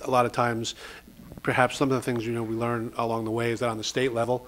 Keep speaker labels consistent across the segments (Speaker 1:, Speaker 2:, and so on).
Speaker 1: a lot of times, perhaps some of the things, we learn along the way is that on the state level,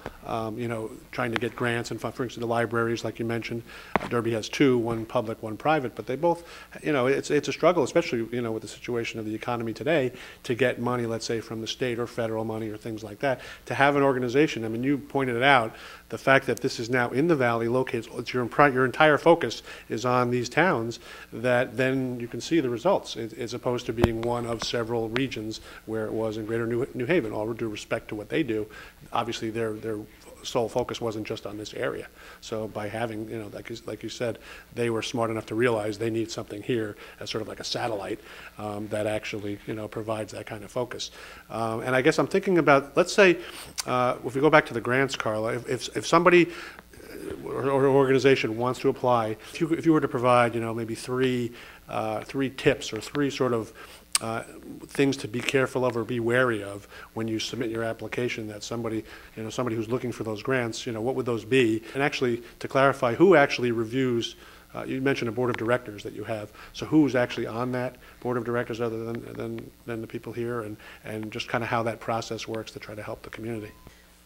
Speaker 1: trying to get grants and, for instance, the libraries, like you mentioned, Derby has two, one public, one private, but they both, it's a struggle, especially, with the situation of the economy today, to get money, let's say, from the state or federal money or things like that, to have an organization. I mean, you pointed it out, the fact that this is now in the Valley, located, it's your entire focus is on these towns, that then you can see the results, as opposed to being one of several regions where it was in Greater New Haven. All due respect to what they do, obviously their sole focus wasn't just on this area. So by having, like you said, they were smart enough to realize they need something here as sort of like a satellite that actually, provides that kind of focus. And I guess I'm thinking about, let's say, if we go back to the grants, Carla, if somebody or organization wants to apply, if you were to provide, maybe three tips or three sort of things to be careful of or be wary of when you submit your application, that somebody who's looking for those grants, what would those be? And actually, to clarify, who actually reviews, you mentioned a board of directors that you have, so who's actually on that board of directors other than the people here, and just kind of how that process works to try to help the community?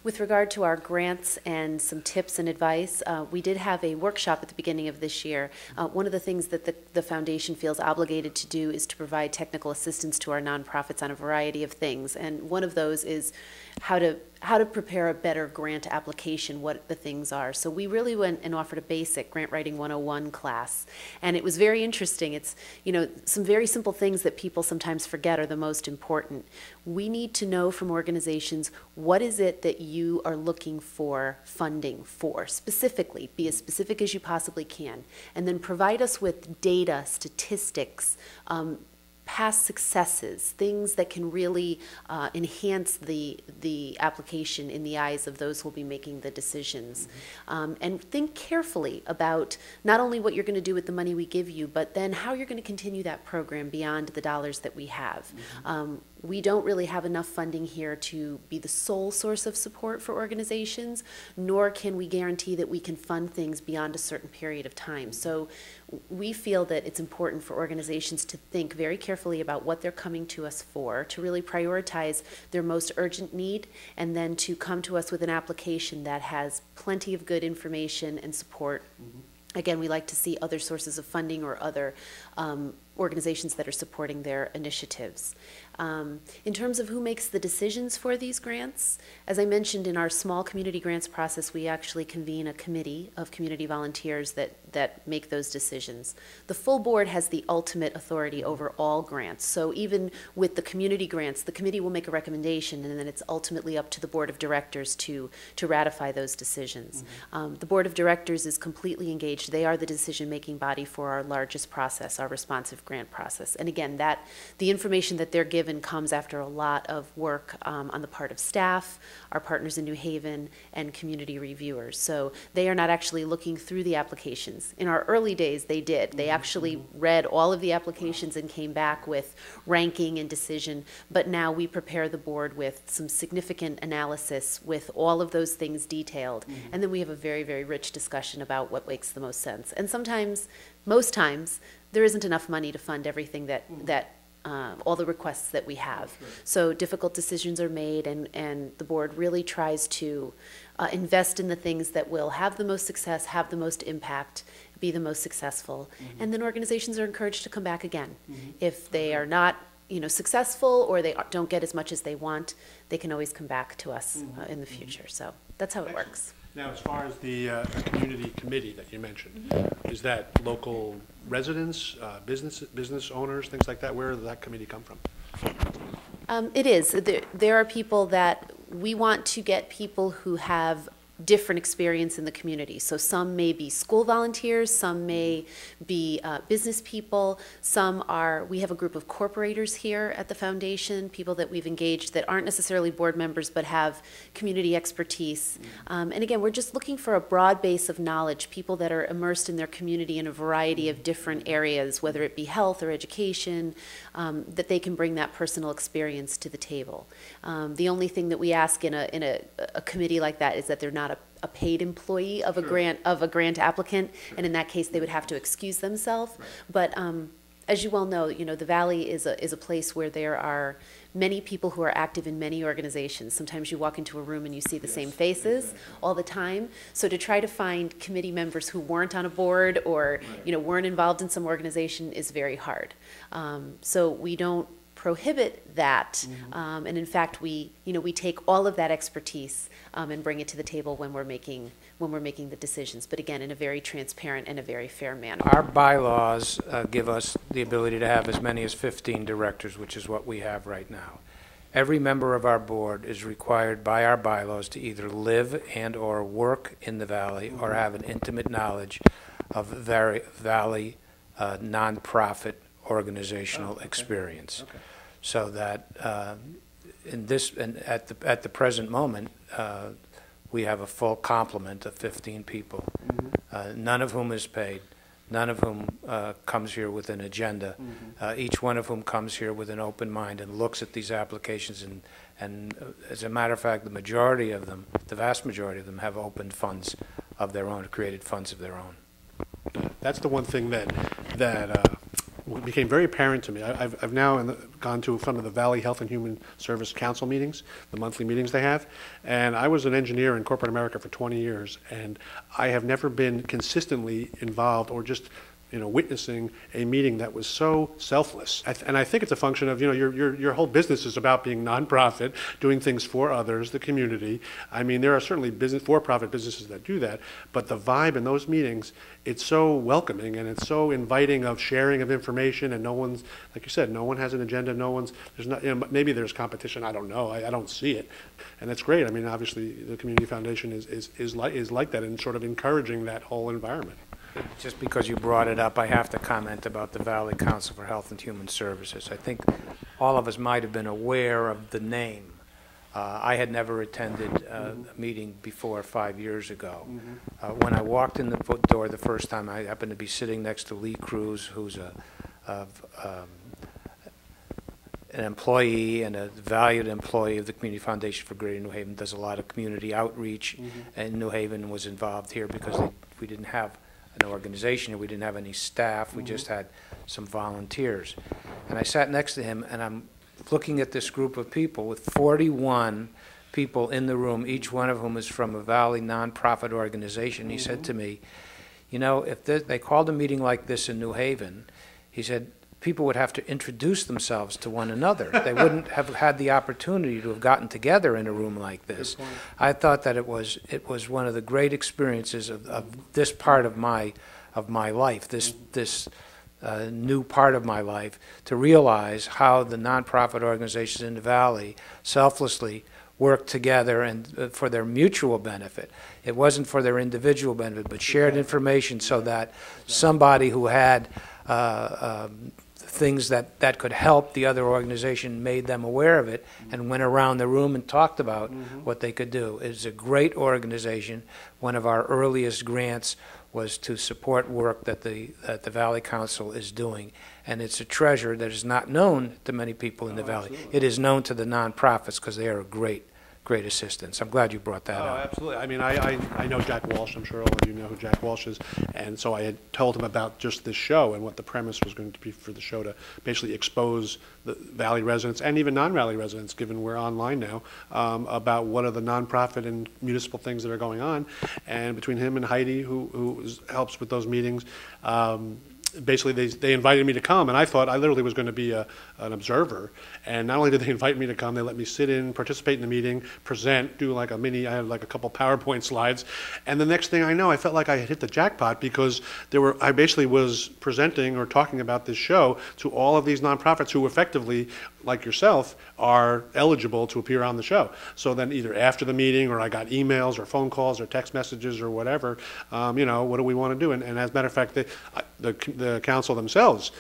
Speaker 2: With regard to our grants and some tips and advice, we did have a workshop at the beginning of this year. One of the things that the foundation feels obligated to do is to provide technical assistance to our nonprofits on a variety of things, and one of those is how to prepare a better grant application, what the things are. So we really went and offered a basic Grant Writing 101 class, and it was very interesting. It's, some very simple things that people sometimes forget are the most important. We need to know from organizations, what is it that you are looking for funding for specifically? Be as specific as you possibly can, and then provide us with data, statistics, past successes, things that can really enhance the application in the eyes of those who will be making the decisions. And think carefully about not only what you're going to do with the money we give you, but then how you're going to continue that program beyond the dollars that we have. We don't really have enough funding here to be the sole source of support for organizations, nor can we guarantee that we can fund things beyond a certain period of time. So we feel that it's important for organizations to think very carefully about what they're coming to us for, to really prioritize their most urgent need, and then to come to us with an application that has plenty of good information and support. Again, we like to see other sources of funding or other organizations that are supporting their initiatives. In terms of who makes the decisions for these grants, as I mentioned, in our small community grants process, we actually convene a committee of community volunteers that make those decisions. The full board has the ultimate authority over all grants. So even with the community grants, the committee will make a recommendation, and then it's ultimately up to the board of directors to ratify those decisions. The board of directors is completely engaged. They are the decision-making body for our largest process, our responsive grant process. And again, the information that they're given comes after a lot of work on the part of staff, our partners in New Haven, and community reviewers. So they are not actually looking through the applications. In our early days, they did. They actually read all of the applications and came back with ranking and decision. But now we prepare the board with some significant analysis with all of those things detailed. And then we have a very, very rich discussion about what makes the most sense. And sometimes, most times, there isn't enough money to fund everything that all the requests that we have. So difficult decisions are made, and the board really tries to invest in the things that will have the most success, have the most impact, be the most successful. And then organizations are encouraged to come back again. If they are not successful, or they don't get as much as they want, they can always come back to us in the future. So that's how it works.
Speaker 1: Now, as far as the community committee that you mentioned, is that local residents, business owners, things like that? Where does that committee come from?
Speaker 2: It is. There are people that we want to get people who have different experience in the community. So some may be school volunteers, some may be business people, we have a group of corporators here at the foundation, people that we've engaged that aren't necessarily board members but have community expertise. And again, we're just looking for a broad base of knowledge, people that are immersed in their community in a variety of different areas, whether it be health or education, that they can bring that personal experience to the table. The only thing that we ask in a committee like that is that they're not a paid employee of a grant applicant, and in that case they would have to excuse themselves. But as you well know, the Valley is a place where there are many people who are active in many organizations. Sometimes you walk into a room and you see the same faces all the time. So to try to find committee members who weren't on a board or weren't involved in some organization is very hard. So we don't prohibit that, and in fact we take all of that expertise and bring it to the table when we're making the decisions, but again in a very transparent and a very fair manner.
Speaker 3: Our bylaws give us the ability to have as many as 15 directors, which is what we have right now. Every member of our board is required by our bylaws to either live and or work in the Valley or have an intimate knowledge of Valley nonprofit organizational experience.
Speaker 1: Okay.
Speaker 3: So that at the present moment, we have a full complement of 15 people, none of whom is paid, none of whom comes here with an agenda, each one of whom comes here with an open mind and looks at these applications, and as a matter of fact, the majority of them, the vast majority of them, have opened funds of their own, created funds of their own.
Speaker 1: That's the one thing that became very apparent to me. I've now gone to some of the Valley Health and Human Service Council meetings, the monthly meetings they have, and I was an engineer in corporate America for 20 years, and I have never been consistently involved or just witnessing a meeting that was so selfless. And I think it's a function of, your whole business is about being nonprofit, doing things for others, the community. I mean, there are certainly for-profit businesses that do that, but the vibe in those meetings, it's so welcoming and it's so inviting of sharing of information, and no one's, like you said, no one has an agenda, there's not, maybe there's competition, I don't know, I don't see it. And that's great. I mean, obviously, the Community Foundation is like that and sort of encouraging that whole environment.
Speaker 3: Just because you brought it up, I have to comment about the Valley Council for Health and Human Services. I think all of us might have been aware of the name. I had never attended a meeting before 5 years ago. When I walked in the door the first time, I happened to be sitting next to Lee Cruz, who's an employee and a valued employee of the Community Foundation for Greater New Haven, does a lot of community outreach in New Haven, was involved here because we didn't have an organization, we didn't have any staff, we just had some volunteers. And I sat next to him, and I'm looking at this group of people with 41 people in the room, each one of whom is from a Valley nonprofit organization. He said to me, if they called a meeting like this in New Haven, he said, people would have to introduce themselves to one another. They wouldn't have had the opportunity to have gotten together in a room like this. I thought that it was one of the great experiences of this part of my life, this new part of my life, to realize how the nonprofit organizations in the Valley selflessly work together and for their mutual benefit. It wasn't for their individual benefit, but shared information so that somebody who had things that could help the other organization made them aware of it and went around the room and talked about what they could do. It's a great organization. One of our earliest grants was to support work that the Valley Council is doing, and it's a treasure that is not known to many people in the Valley.
Speaker 1: Absolutely.
Speaker 3: It is known to the nonprofits because they are a great assistance. I'm glad you brought that up.
Speaker 1: Absolutely. I mean, I know Jack Walsh. I'm sure all of you know who Jack Walsh is. And so I had told him about just this show and what the premise was going to be for the show, to basically expose the Valley residents and even non-Valley residents, given we're online now, about what are the nonprofit and municipal things that are going on. And between him and Heidi, who helps with those meetings, basically they invited me to come, and I thought I literally was going to be an observer. And not only did they invite me to come, they let me sit in, participate in the meeting, present, do like I had like a couple PowerPoint slides, and the next thing I know, I felt like I had hit the jackpot, because I basically was presenting or talking about this show to all of these nonprofits who effectively, like yourself, are eligible to appear on the show. So then either after the meeting, or I got emails or phone calls or text messages or whatever, what do we want to do? And as a matter of fact, the council themselves,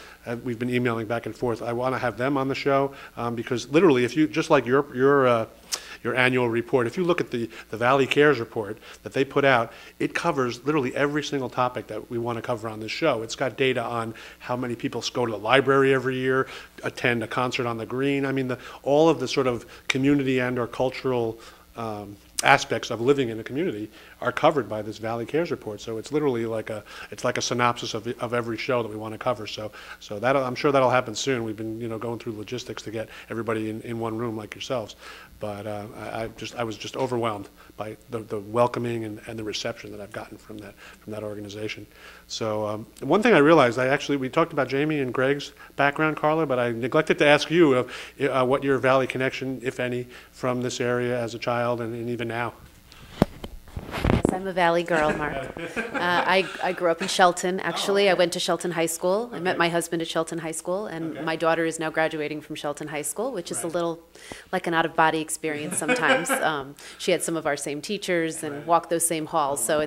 Speaker 1: we've been emailing back and forth. I want to have them on the show, because literally, if you, just like your annual report, if you look at the Valley Cares report that they put out, it covers literally every single topic that we want to cover on this show. It's got data on how many people go to the library every year, attend a concert on the green. I mean, all of the sort of community and or cultural aspects of living in a community are covered by this Valley Cares report. So it's literally like a synopsis of every show that we want to cover. So I'm sure that'll happen soon. We've been going through logistics to get everybody in one room like yourselves. But I was just overwhelmed by the welcoming and the reception that I've gotten from that organization. So one thing I realized, we talked about Jamie and Greg's background, Carla, but I neglected to ask you what your Valley connection, if any, from this area as a child and even now.
Speaker 2: Yes, I'm a Valley girl, Mark. I grew up in Shelton, actually. I went to Shelton High School. I met my husband at Shelton High School, and my daughter is now graduating from Shelton High School, which is a little like an out-of-body experience sometimes. She had some of our same teachers and walked those same halls, so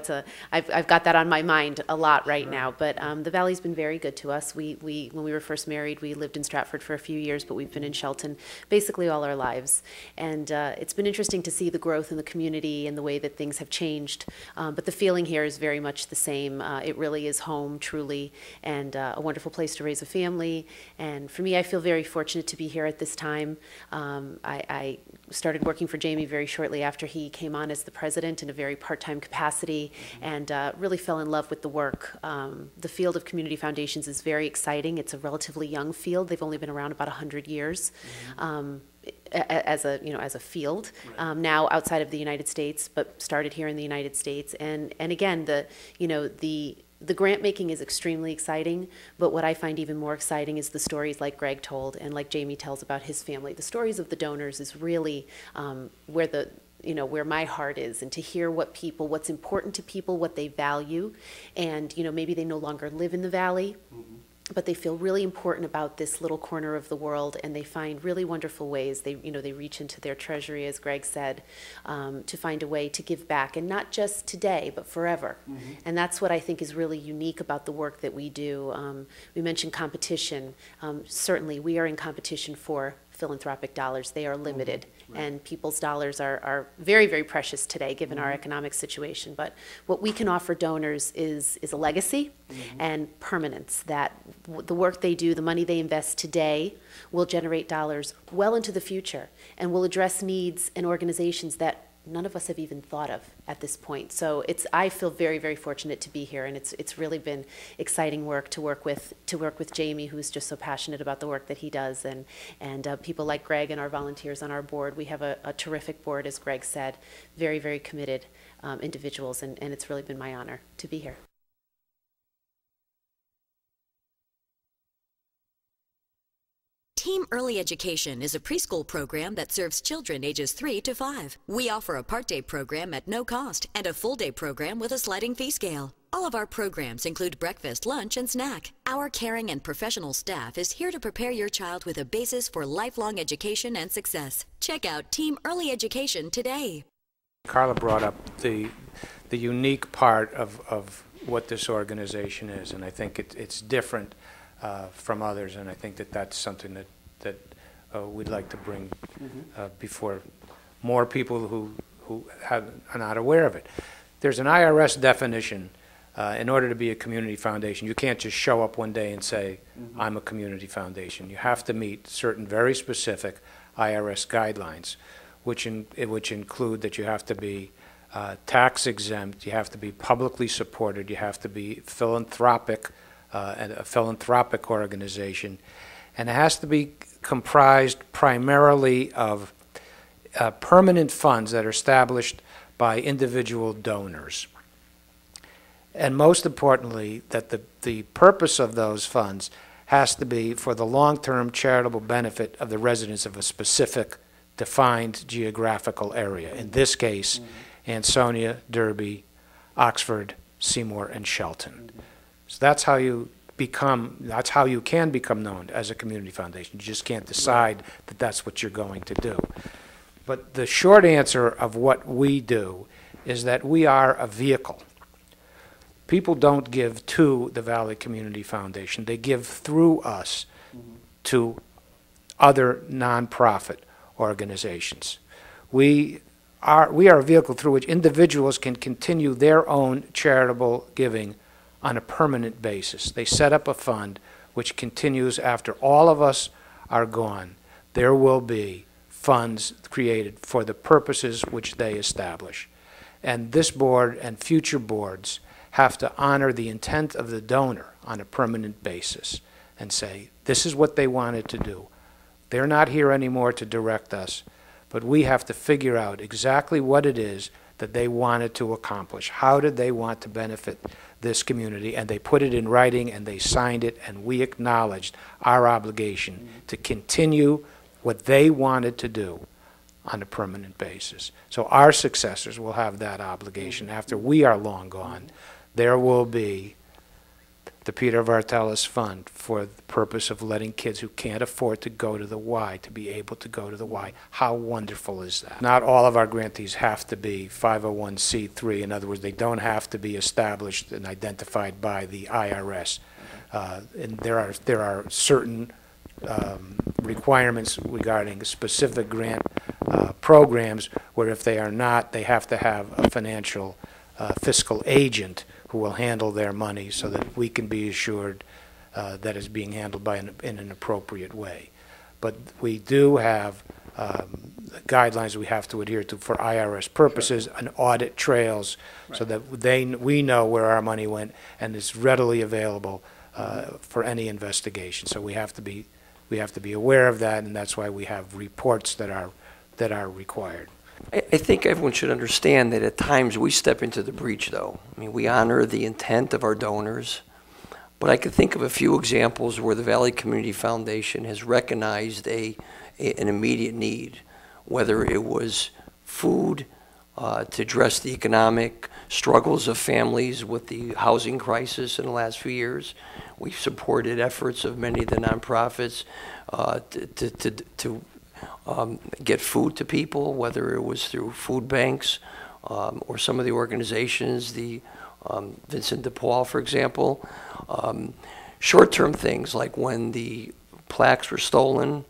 Speaker 2: I've got that on my mind a lot right now. But the Valley's been very good to us. When we were first married, we lived in Stratford for a few years, but we've been in Shelton basically all our lives. And it's been interesting to see the growth in the community and the way that things have changed. But the feeling here is very much the same. It really is home, truly, and a wonderful place to raise a family. And for me, I feel very fortunate to be here at this time. I started working for Jamie very shortly after he came on as the president in a very part-time capacity, and really fell in love with the work. The field of community foundations is very exciting. It's a relatively young field. They've only been around about 100 years. As a field, now outside of the United States, but started here in the United States. And again, the grant making is extremely exciting, but what I find even more exciting is the stories like Greg told and like Jamie tells about his family. The stories of the donors is really where my heart is, and to hear what's important to people, what they value, and maybe they no longer live in the Valley. But they feel really important about this little corner of the world, and they find really wonderful ways. They reach into their treasury, as Greg said, to find a way to give back, and not just today, but forever. And that's what I think is really unique about the work that we do. We mentioned competition. Certainly, we are in competition for philanthropic dollars. They are limited, and people's dollars are very, very precious today, given our economic situation. But what we can offer donors is a legacy and permanence, that the work they do, the money they invest today, will generate dollars well into the future and will address needs and organizations that none of us have even thought of at this point. So I feel very, very fortunate to be here, and it's really been exciting work to work with Jamie, who's just so passionate about the work that he does, and people like Greg and our volunteers on our board. We have a terrific board, as Greg said, very, very committed individuals, and it's really been my honor to be here.
Speaker 4: Team Early Education is a preschool program that serves children ages 3 to 5. We offer a part-day program at no cost and a full-day program with a sliding fee scale. All of our programs include breakfast, lunch, and snack. Our caring and professional staff is here to prepare your child with a basis for lifelong education and success. Check out Team Early Education today.
Speaker 3: Carla brought up the unique part of what this organization is, and I think it's different from others, and I think that's something that we'd like to bring before more people who are not aware of it. There's an IRS definition. In order to be a community foundation, you can't just show up one day and say, I'm a community foundation. You have to meet certain very specific IRS guidelines, which include that you have to be tax exempt, you have to be publicly supported, you have to be philanthropic, and a philanthropic organization, and it has to be comprised primarily of permanent funds that are established by individual donors. And most importantly, that the purpose of those funds has to be for the long-term charitable benefit of the residents of a specific defined geographical area. In this case, Ansonia, Derby, Oxford, Seymour, and Shelton. So that's how you can become known as a community foundation. You just can't decide that that's what you're going to do. But the short answer of what we do is that we are a vehicle. People don't give to the Valley Community Foundation. They give through us to other nonprofit organizations. We are a vehicle through which individuals can continue their own charitable giving on a permanent basis. They set up a fund which continues after all of us are gone. There will be funds created for the purposes which they establish. And this board and future boards have to honor the intent of the donor on a permanent basis and say, this is what they wanted to do. They're not here anymore to direct us, but we have to figure out exactly what it is that they wanted to accomplish. How did they want to benefit this community? And they put it in writing and they signed it, and we acknowledged our obligation to continue what they wanted to do on a permanent basis. So our successors will have that obligation. After we are long gone, there will be the Peter Vartelis Fund for the purpose of letting kids who can't afford to go to the Y to be able to go to the Y. How wonderful is that? Not all of our grantees have to be 501c3. In other words, they don't have to be established and identified by the IRS. And there are certain requirements regarding specific grant programs where if they are not, they have to have a financial fiscal agent who will handle their money so that we can be assured that it's being handled in an appropriate way. But we do have guidelines we have to adhere to for IRS purposes and audit trails so that we know where our money went and it's readily available for any investigation. So we have to be aware of that, and that's why we have reports that are required.
Speaker 5: I think everyone should understand that at times we step into the breach, though. I mean, we honor the intent of our donors, but I could think of a few examples where the Valley Community Foundation has recognized an immediate need, whether it was food to address the economic struggles of families with the housing crisis in the last few years. We've supported efforts of many of the nonprofits to get food to people, whether it was through food banks or some of the organizations, the Vincent de Paul, for example. Short-term things like when the plaques were stolen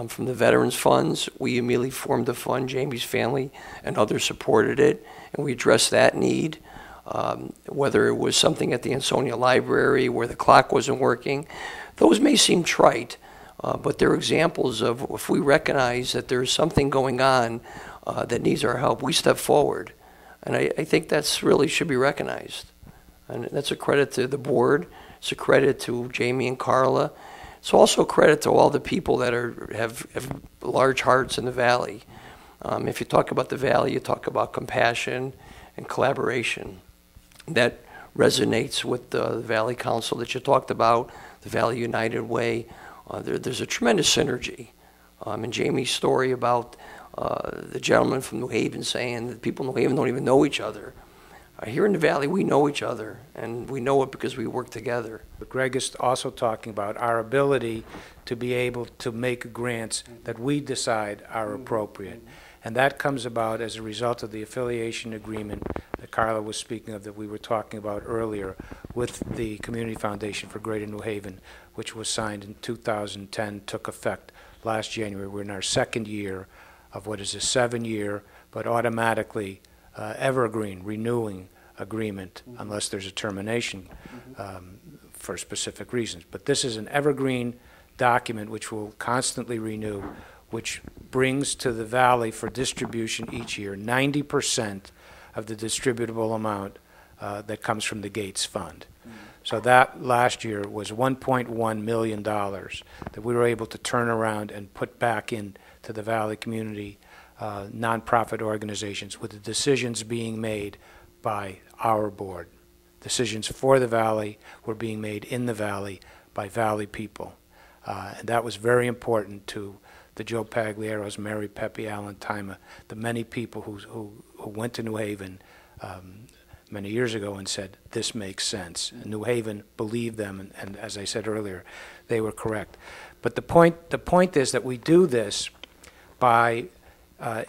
Speaker 5: from the Veterans Funds, we immediately formed a fund, Jamie's family and others supported it, and we addressed that need. Whether it was something at the Ansonia Library where the clock wasn't working, those may seem trite, but they're examples of if we recognize that there's something going on that needs our help, we step forward. And I think that's really should be recognized. And that's a credit to the board. It's a credit to Jamie and Carla. It's also a credit to all the people that have large hearts in the Valley. If you talk about the Valley, you talk about compassion and collaboration. That resonates with the Valley Council that you talked about, the Valley United Way. There's a tremendous synergy. And Jamie's story about the gentleman from New Haven saying that people in New Haven don't even know each other. Here in the Valley, we know each other, and we know it because we work together.
Speaker 3: But Greg is also talking about our ability to be able to make grants that we decide are appropriate. And that comes about as a result of the affiliation agreement that Carla was speaking of, that we were talking about earlier, with the Community Foundation for Greater New Haven, which was signed in 2010, took effect last January. We're in our second year of what is a 7-year, but automatically evergreen, renewing agreement unless there's a termination for specific reasons. But this is an evergreen document which will constantly renew, which brings to the Valley for distribution each year 90% of the distributable amount that comes from the Gates Fund. So that last year was $1.1 million that we were able to turn around and put back into the Valley community nonprofit organizations, with the decisions being made by our board. Decisions for the Valley were being made in the Valley by Valley people. And that was very important to the Joe Paglieros, Mary Pepe, Alan Tima, the many people who went to New Haven many years ago and said, this makes sense. And New Haven believed them, and as I said earlier, they were correct. But the point is that we do this by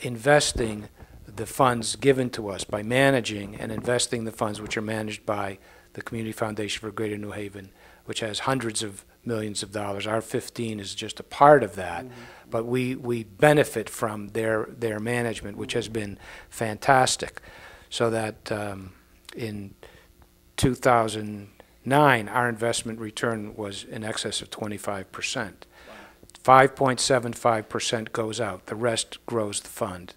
Speaker 3: investing the funds given to us, by managing and investing the funds which are managed by the Community Foundation for Greater New Haven, which has hundreds of millions of dollars. Our 15 is just a part of that, but we benefit from their management, which has been fantastic. So that in 2009, our investment return was in excess of 25%. 5.75% goes out. The rest grows the fund.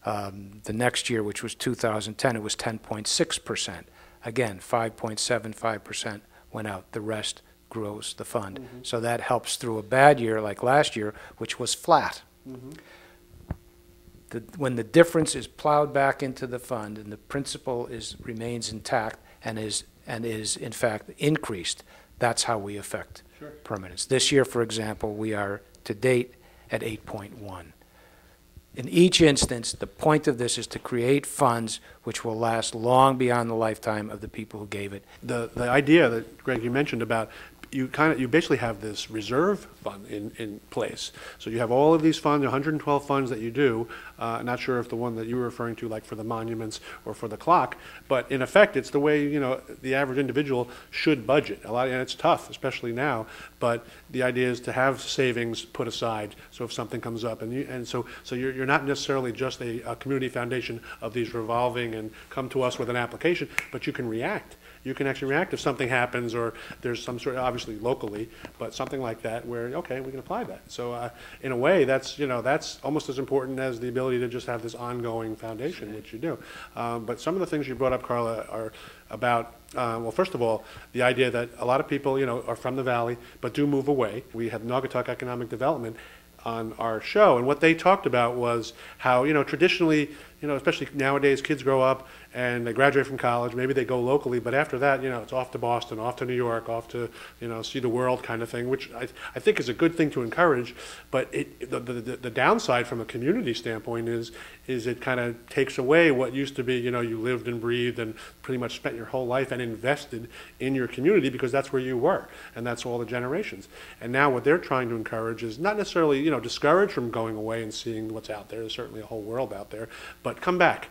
Speaker 3: The next year, which was 2010, it was 10.6%. Again, 5.75% went out. The rest grows the fund. So that helps through a bad year like last year, which was flat. When the difference is plowed back into the fund and the principal remains intact and is in fact increased, that's how we affect permanence. This year, for example, we are to date at 8.1. In each instance, the point of this is to create funds which will last long beyond the lifetime of the people who gave it.
Speaker 1: The idea that, Greg, you mentioned about you basically have this reserve fund in place. So you have all of these funds, 112 funds that you do. Not sure if the one that you were referring to, like for the monuments or for the clock, but in effect, it's the way the average individual should budget. And it's tough, especially now. But the idea is to have savings put aside, so if something comes up, so you're not necessarily just a community foundation of these revolving and come to us with an application, but you can react. You can actually react if something happens or there's some sort of, obviously locally, but something like that where, okay, we can apply that. So in a way, that's almost as important as the ability to just have this ongoing foundation, which you do. But some of the things you brought up, Carla, are about, well, first of all, the idea that a lot of people, are from the Valley, but do move away. We have Naugatuck Economic Development on our show, and what they talked about was how, traditionally, especially nowadays, kids grow up and they graduate from college, maybe they go locally, but after that, it's off to Boston, off to New York, off to, see the world kind of thing, which I think is a good thing to encourage, but the downside from a community standpoint is it kind of takes away what used to be, you lived and breathed and pretty much spent your whole life and invested in your community because that's where you were, and that's all the generations. And now what they're trying to encourage is not necessarily, discourage from going away and seeing what's out there. There's certainly a whole world out there, but come back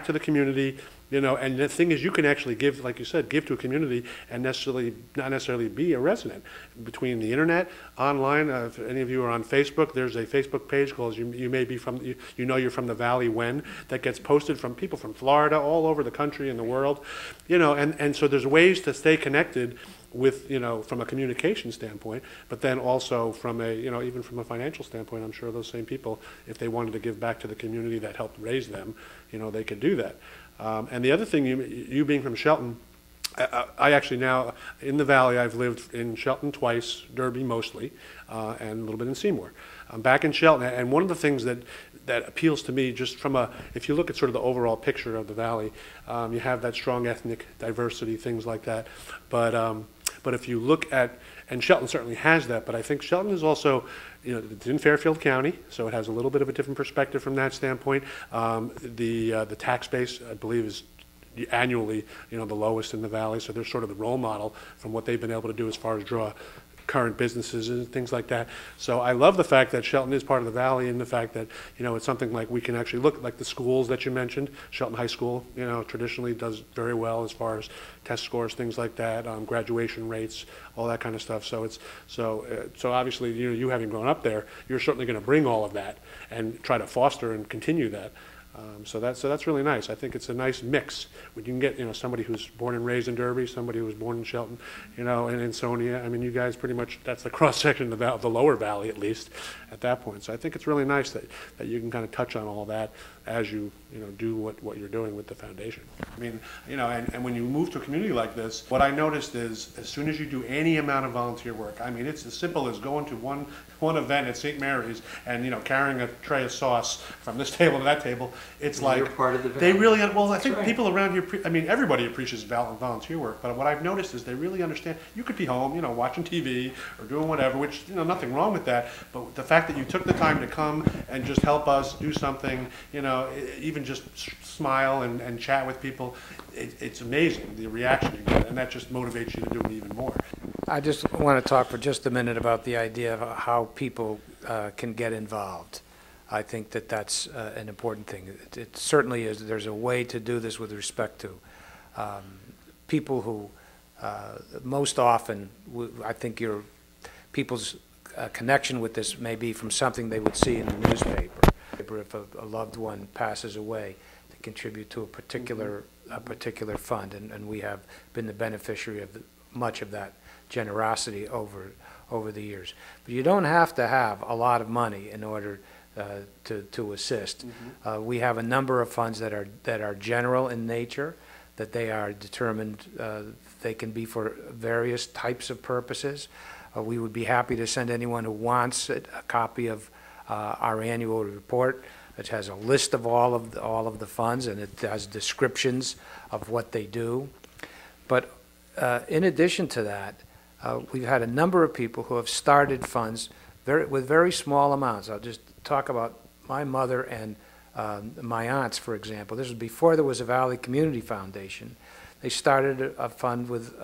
Speaker 1: to the community, and the thing is you can actually give, like you said, give to a community and not necessarily be a resident. Between the internet, online, if any of you are on Facebook, there's a Facebook page called You May Be From, you're from the Valley When, that gets posted from people from Florida, all over the country and the world, and so there's ways to stay connected with, from a communication standpoint, but then also from a, even from a financial standpoint, I'm sure those same people, if they wanted to give back to the community that helped raise them, they could do that. And the other thing, you being from Shelton, I actually now, in the Valley, I've lived in Shelton twice, Derby mostly, and a little bit in Seymour. I'm back in Shelton, and one of the things that appeals to me, just from if you look at sort of the overall picture of the Valley, you have that strong ethnic diversity, things like that, but if you look at, and Shelton certainly has that, but I think Shelton is also, it's in Fairfield County, so it has a little bit of a different perspective from that standpoint. The tax base, I believe, is annually, the lowest in the Valley, so they're sort of the role model from what they've been able to do as far as draw current businesses and things like that. So I love the fact that Shelton is part of the Valley, and the fact that, it's something like we can actually look, like the schools that you mentioned. Shelton High School, traditionally does very well as far as test scores, things like that, graduation rates, all that kind of stuff. So so obviously, you having grown up there, you're certainly going to bring all of that and try to foster and continue that. So that's really nice. I think it's a nice mix. When you can get, somebody who's born and raised in Derby, somebody who was born in Shelton, and in Ansonia. I mean, you guys pretty much, that's the cross-section of the lower valley, at least, at that point. So I think it's really nice that you can kind of touch on all that as you, do what you're doing with the foundation. I mean, and when you move to a community like this, what I noticed is as soon as you do any amount of volunteer work, I mean, it's as simple as going to one event at St. Mary's and, carrying a tray of sauce from this table to that table, it's
Speaker 5: And
Speaker 1: like,
Speaker 5: you're part of the
Speaker 1: they really, well, I think
Speaker 5: right.
Speaker 1: people around here, I mean, everybody appreciates volunteer work, but what I've noticed is they really understand, you could be home, watching TV or doing whatever, which, nothing wrong with that, but the fact that you took the time to come and just help us do something, even just smile and chat with people, it's amazing, the reaction you get, and that just motivates you to do it even more.
Speaker 3: I just want to talk for just a minute about the idea of how people can get involved. I think that that's an important thing. It certainly is. There's a way to do this with respect to people who most often, I think people's connection with this may be from something they would see in the newspaper. If a loved one passes away, to contribute to a particular fund, and we have been the beneficiary of much of that generosity over the years. But you don't have to have a lot of money in order to assist. We have a number of funds that are general in nature, that they are determined, they can be for various types of purposes. We would be happy to send anyone who wants it a copy of our annual report, which has a list of all of the funds, and it has descriptions of what they do. But in addition to that, we've had a number of people who have started funds with very small amounts. I'll just talk about my mother and my aunts, for example. This was before there was a Valley Community Foundation. They started a fund with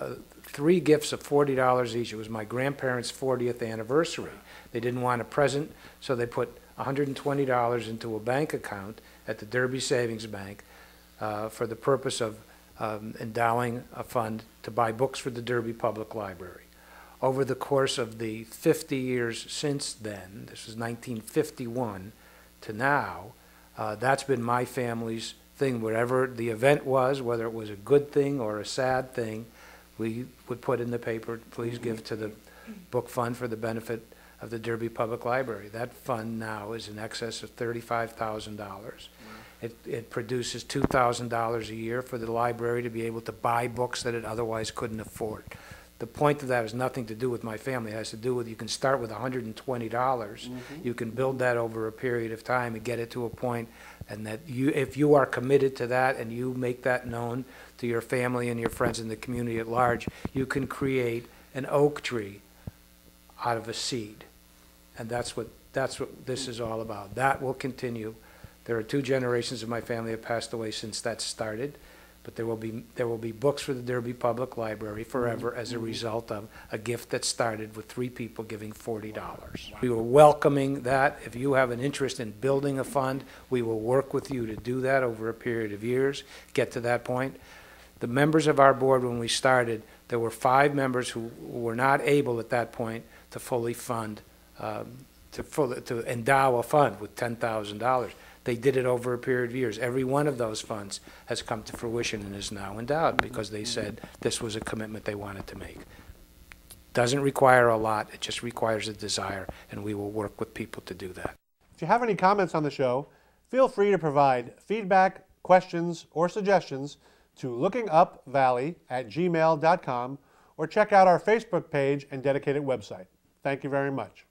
Speaker 3: 3 gifts of $40 each. It was my grandparents' 40th anniversary. They didn't want a present, so they put $120 into a bank account at the Derby Savings Bank for the purpose of endowing a fund to buy books for the Derby Public Library. Over the course of the 50 years since then, this was 1951 to now, that's been my family's thing. Whatever the event was, whether it was a good thing or a sad thing, we would put in the paper, please give to the book fund for the benefit of the Derby Public Library. That fund now is in excess of $35,000. It produces $2,000 a year for the library to be able to buy books that it otherwise couldn't afford. The point of that has nothing to do with my family. It has to do with, you can start with $120. You can build that over a period of time and get it to a point, and that if you are committed to that and you make that known to your family and your friends in the community at large, you can create an oak tree out of a seed. And that's what this is all about. That will continue. There are 2 generations of my family have passed away since that started. But there will be books for the Derby Public Library forever as a result of a gift that started with 3 people giving $40. We were welcoming that. If you have an interest in building a fund, we will work with you to do that over a period of years, get to that point. The members of our board, when we started, there were 5 members who were not able at that point to fully fund, to endow a fund with $10,000. They did it over a period of years. Every one of those funds has come to fruition and is now endowed because they said this was a commitment they wanted to make. Doesn't require a lot, it just requires a desire, and we will work with people to do that.
Speaker 1: If you have any comments on the show, feel free to provide feedback, questions, or suggestions to lookingupvalley@gmail.com or check out our Facebook page and dedicated website. Thank you very much.